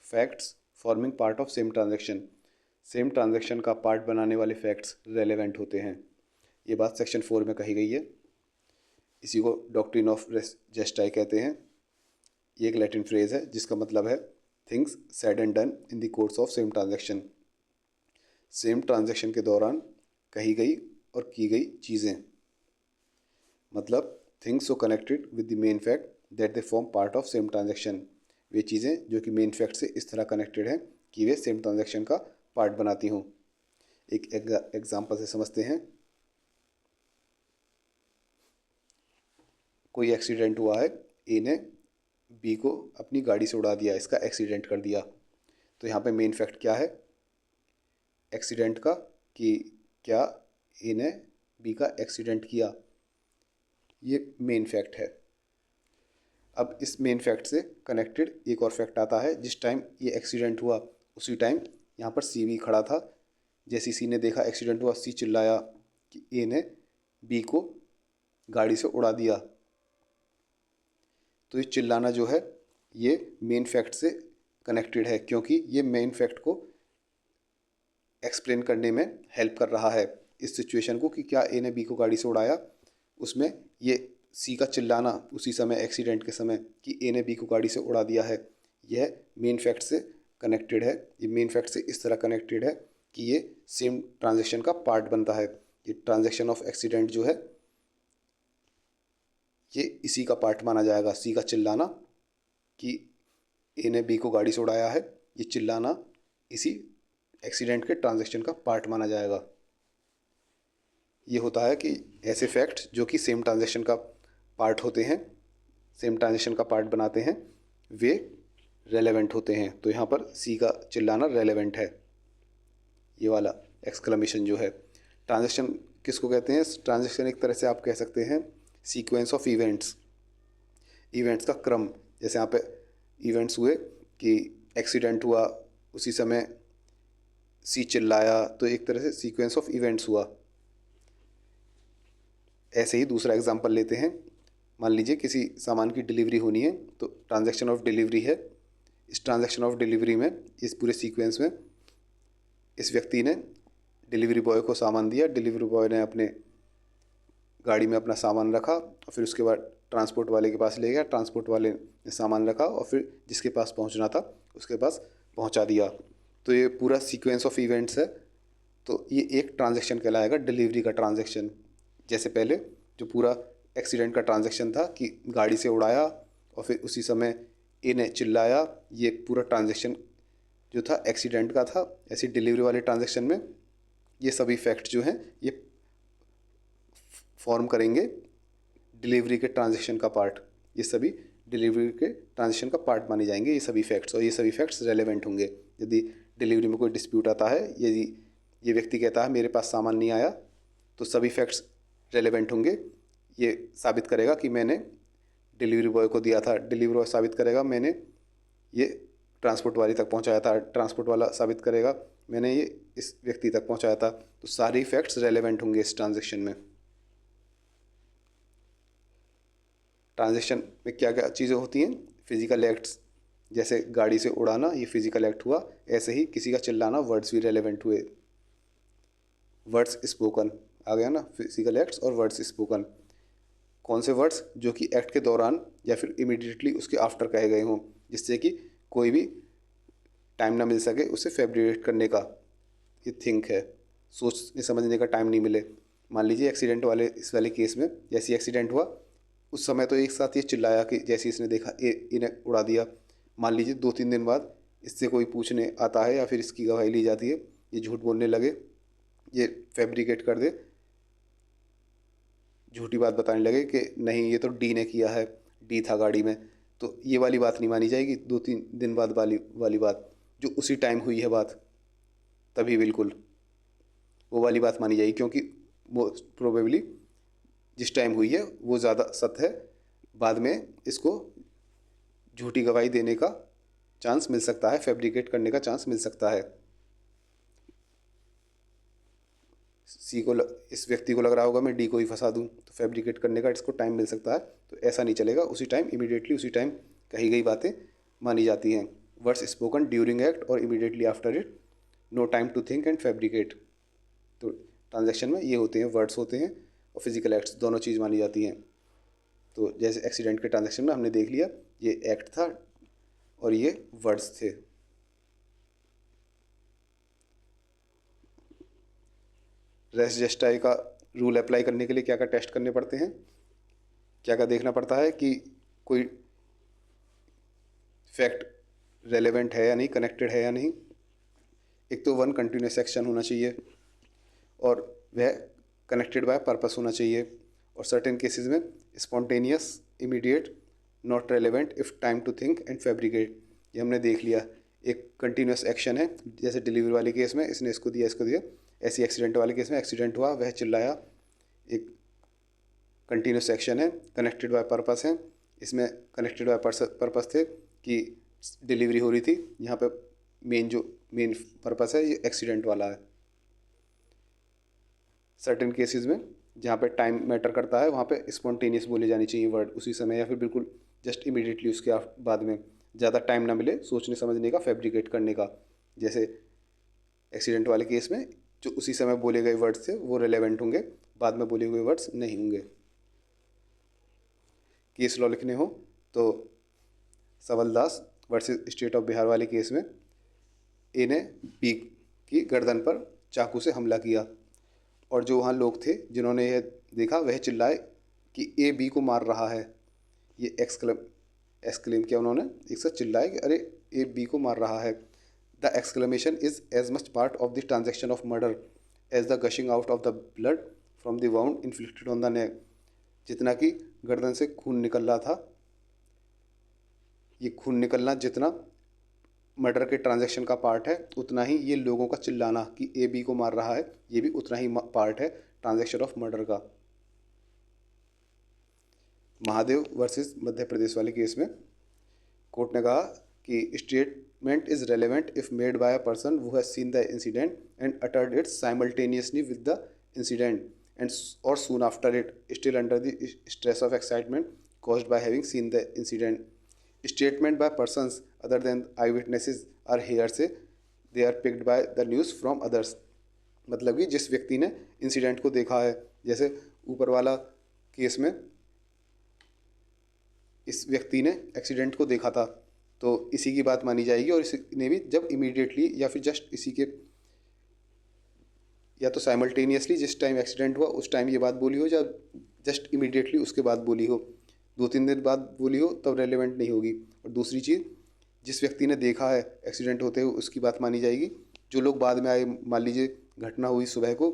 Facts forming part of same transaction, same transaction का part बनाने वाले फैक्ट्स रेलेवेंट होते हैं। ये बात सेक्शन 4 में कही गई है। इसी को डॉक्ट्रिन ऑफ रेस जस्टाई कहते हैं। ये एक लैटिन फ्रेज है जिसका मतलब है things said and done in the course of same transaction, same transaction के दौरान कही गई और की गई चीज़ें, मतलब things so connected with the main fact that they form part of same transaction, वे चीज़ें जो कि मेन फैक्ट से इस तरह कनेक्टेड हैं कि वे सेम ट्रांजैक्शन का पार्ट बनाती हों। एक एग्जांपल से समझते हैं। कोई एक्सीडेंट हुआ है, ए ने बी को अपनी गाड़ी से उड़ा दिया, इसका एक्सीडेंट कर दिया। तो यहाँ पे मेन फैक्ट क्या है एक्सीडेंट का, कि क्या ए ने बी का एक्सीडेंट किया, ये मेन फैक्ट है। अब इस मेन फैक्ट से कनेक्टेड एक और फैक्ट आता है। जिस टाइम ये एक्सीडेंट हुआ उसी टाइम यहाँ पर सी भी खड़ा था। जैसे सी ने देखा एक्सीडेंट हुआ, सी चिल्लाया कि ए ने बी को गाड़ी से उड़ा दिया। तो ये चिल्लाना जो है ये मेन फैक्ट से कनेक्टेड है, क्योंकि ये मेन फैक्ट को एक्सप्लेन करने में हेल्प कर रहा है इस सिचुएशन को कि क्या ए ने बी को गाड़ी से उड़ाया। उसमें ये सी का चिल्लाना उसी समय एक्सीडेंट के समय कि ए ने बी को गाड़ी से उड़ा दिया है, यह मेन फैक्ट से कनेक्टेड है। ये मेन फैक्ट से इस तरह कनेक्टेड है कि ये सेम ट्रांजैक्शन का पार्ट बनता है। ये ट्रांजैक्शन ऑफ एक्सीडेंट जो है ये इसी का पार्ट माना जाएगा। सी का चिल्लाना कि ए ने बी को गाड़ी से उड़ाया है, ये चिल्लाना इसी एक्सीडेंट के ट्रांजैक्शन का पार्ट माना जाएगा। ये होता है कि ऐसे फैक्ट जो कि सेम ट्रांजैक्शन का पार्ट होते हैं, सेम ट्रांजैक्शन का पार्ट बनाते हैं, वे रेलेवेंट होते हैं। तो यहाँ पर सी का चिल्लाना रेलेवेंट है। ये वाला एक्सक्लेमेशन जो है, ट्रांजैक्शन किसको कहते हैं? ट्रांजैक्शन एक तरह से आप कह सकते हैं सीक्वेंस ऑफ इवेंट्स, इवेंट्स का क्रम। जैसे यहाँ पे इवेंट्स हुए कि एक्सीडेंट हुआ, उसी समय सी चिल्लाया, तो एक तरह से सीक्वेंस ऑफ इवेंट्स हुआ। ऐसे ही दूसरा एग्जांपल लेते हैं। मान लीजिए किसी सामान की डिलीवरी होनी है, तो ट्रांजैक्शन ऑफ डिलीवरी है। इस ट्रांजैक्शन ऑफ डिलीवरी में, इस पूरे सीक्वेंस में, इस व्यक्ति ने डिलीवरी बॉय को सामान दिया, डिलीवरी बॉय ने अपने गाड़ी में अपना सामान रखा और फिर उसके बाद ट्रांसपोर्ट वाले के पास ले गया, ट्रांसपोर्ट वाले ने सामान रखा और फिर जिसके पास पहुंचना था उसके पास पहुंचा दिया। तो ये पूरा सीक्वेंस ऑफ इवेंट्स है। तो ये एक ट्रांजैक्शन कहलाएगा, डिलीवरी का ट्रांजैक्शन। जैसे पहले जो पूरा एक्सीडेंट का ट्रांजैक्शन था कि गाड़ी से उड़ाया और फिर उसी समय ए ने चिल्लाया, ये पूरा ट्रांजैक्शन जो था एक्सीडेंट का था। ऐसे डिलीवरी वाले ट्रांजैक्शन में ये सभी फैक्ट जो हैं ये फॉर्म करेंगे डिलीवरी के ट्रांजैक्शन का पार्ट। ये सभी डिलीवरी के ट्रांजैक्शन का पार्ट माने जाएंगे ये सभी फैक्ट्स, और ये सभी फैक्ट्स रेलेवेंट होंगे। यदि डिलीवरी में कोई डिस्प्यूट आता है, यदि ये व्यक्ति कहता है मेरे पास सामान नहीं आया, तो सभी फैक्ट्स रेलेवेंट होंगे। ये साबित करेगा कि मैंने डिलीवरी बॉय को दिया था, डिलीवरी बॉय साबित करेगा मैंने ये ट्रांसपोर्ट वाले तक पहुंचाया था, ट्रांसपोर्ट वाला साबित करेगा मैंने ये इस व्यक्ति तक पहुंचाया था। तो सारी फैक्ट्स रेलेवेंट होंगे इस ट्रांजैक्शन में। ट्रांजैक्शन में क्या क्या चीज़ें होती हैं? फिजिकल एक्ट्स, जैसे गाड़ी से उड़ाना, ये फिजिकल एक्ट हुआ। ऐसे ही किसी का चिल्लाना, वर्ड्स भी रेलेवेंट हुए। वर्ड्स स्पोकन आ गया ना, फिजिकल एक्ट्स और वर्ड्स स्पोकन। कौन से वर्ड्स? जो कि एक्ट के दौरान या फिर इमीडिएटली उसके आफ्टर कहे गए हों, जिससे कि कोई भी टाइम ना मिल सके उसे फैब्रिकेट करने का। ये थिंक है, सोचने समझने का टाइम नहीं मिले। मान लीजिए एक्सीडेंट वाले इस वाले केस में, जैसे एक्सीडेंट हुआ उस समय तो एक साथ ये चिल्लाया कि जैसे इसने देखा इन्हें उड़ा दिया। मान लीजिए 2-3 दिन बाद इससे कोई पूछने आता है या फिर इसकी गवाही ली जाती है, ये झूठ बोलने लगे, ये फैब्रिकेट कर दे, झूठी बात बताने लगे कि नहीं ये तो डी ने किया है, डी था गाड़ी में। तो ये वाली बात नहीं मानी जाएगी। 2-3 दिन बाद वाली बात जो उसी टाइम हुई है बात, तभी बिल्कुल वो वाली बात मानी जाएगी, क्योंकि वो प्रोबेबली जिस टाइम हुई है वो ज़्यादा सत्य है। बाद में इसको झूठी गवाही देने का चांस मिल सकता है, फैब्रिकेट करने का चांस मिल सकता है। सी को इस व्यक्ति को लग रहा होगा मैं डी को ही फंसा दूं, तो फैब्रिकेट करने का इसको टाइम मिल सकता है। तो ऐसा नहीं चलेगा, उसी टाइम इमीडिएटली उसी टाइम कही गई बातें मानी जाती हैं। वर्ड्स स्पोकन ड्यूरिंग एक्ट और immediately after it, no time to think and fabricate. तो ट्रांजैक्शन में ये होते हैं, वर्ड्स होते हैं और फिजिकल एक्ट्स, दोनों चीज़ मानी जाती हैं। तो जैसे एक्सीडेंट के ट्रांजैक्शन में हमने देख लिया, ये एक्ट था और ये वर्ड्स थे। रेस जेस्टाई का रूल अप्लाई करने के लिए क्या क्या टेस्ट करने पड़ते हैं, क्या क्या देखना पड़ता है कि कोई फैक्ट रेलेवेंट है या नहीं, कनेक्टेड है या नहीं। एक तो वन कंटिन्यूस एक्शन होना चाहिए और वह कनेक्टेड बाय पर्पस होना चाहिए, और सर्टेन केसेस में spontaneous, immediate, not relevant if time to think and fabricate. ये हमने देख लिया। एक कंटिन्यूस एक्शन है, जैसे डिलीवरी वाले केस में इसने इसको दिया इसको दिया, ऐसी एक्सीडेंट वाले केस में एक्सीडेंट हुआ वह चिल्लाया, एक कंटिन्यूस एक्शन है। कनेक्टेड बाय पर्पस है, इसमें कनेक्टेड बाय पर्पस थे कि डिलीवरी हो रही थी, यहाँ पे मेन पर्पस है ये एक्सीडेंट वाला है। सर्टेन केसेस में जहाँ पे टाइम मैटर करता है वहाँ पे स्पॉन्टेनियस बोले जानी चाहिए वर्ड उसी समय, या फिर बिल्कुल जस्ट इमीडिएटली उसके बाद में, ज़्यादा टाइम ना मिले सोचने समझने का, फैब्रिकेट करने का। जैसे एक्सीडेंट वाले केस में जो उसी समय बोले गए वर्ड्स थे वो रिलेवेंट होंगे, बाद में बोले हुए वर्ड्स नहीं होंगे। केस लॉ लिखने हो तो सवलदास वर्सेस स्टेट ऑफ बिहार वाले केस में ए ने बी की गर्दन पर चाकू से हमला किया, और जो वहाँ लोग थे जिन्होंने यह देखा वह चिल्लाए कि ए बी को मार रहा है। ये एक्सक्लेम किया उन्होंने, एक साथ चिल्लाए कि अरे ए बी को मार रहा है। The exclamation is as much part of the transaction of murder as the gushing out of the blood from the wound inflicted on the neck. जितना कि गर्दन से खून निकल रहा था, ये खून निकलना जितना मर्डर के ट्रांजैक्शन का पार्ट है, उतना ही ये लोगों का चिल्लाना कि ए बी को मार रहा है ये भी उतना ही पार्ट है ट्रांजैक्शन ऑफ मर्डर का। महादेव वर्सेस मध्य प्रदेश वाले केस में कोर्ट ने कहा कि statement is relevant if made by a person who has seen the incident and uttered it simultaneously with the incident and or soon after it still under the stress of excitement caused by having seen the incident. Statement by persons other than eyewitnesses are hearsay. They are picked by the news from others. मतलब कि जिस व्यक्ति ने incident को देखा है, जैसे ऊपर वाला केस में इस व्यक्ति ने एक्सीडेंट को देखा था तो इसी की बात मानी जाएगी, और इसने भी जब इमीडिएटली या फिर जस्ट इसी के या तो साइमल्टेनियसली जिस टाइम एक्सीडेंट हुआ उस टाइम ये बात बोली हो, या जस्ट इमीडिएटली उसके बाद बोली हो, 2-3 दिन बाद बोली हो, तब रेलेवेंट नहीं होगी। और दूसरी चीज़, जिस व्यक्ति ने देखा है एक्सीडेंट होते हुए उसकी बात मानी जाएगी। जो लोग बाद में आए, मान लीजिए घटना हुई सुबह को,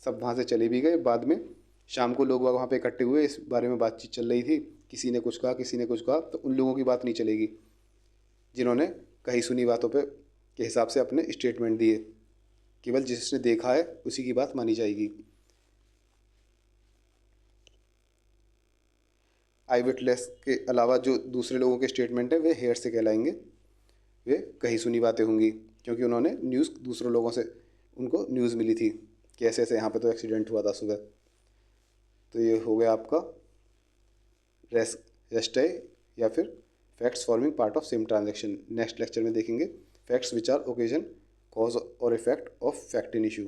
सब वहाँ से चले भी गए, बाद में शाम को लोग वहाँ पे इकट्ठे हुए, इस बारे में बातचीत चल रही थी, किसी ने कुछ कहा किसी ने कुछ कहा, तो उन लोगों की बात नहीं चलेगी जिन्होंने कही सुनी बातों पे के हिसाब से अपने स्टेटमेंट दिए। केवल जिसने देखा है उसी की बात मानी जाएगी। आई विटनेस के अलावा जो दूसरे लोगों के स्टेटमेंट है वे हेयर से कहलाएंगे, वे कही सुनी बातें होंगी, क्योंकि उन्होंने न्यूज़ दूसरों लोगों से, उनको न्यूज़ मिली थी कि ऐसे ऐसे यहाँ पे तो एक्सीडेंट हुआ था सुबह। तो ये हो गया आपका रेस्ट है या फिर facts forming part of same transaction. Next lecture में देखेंगे facts which are occasion, cause or effect of fact in issue.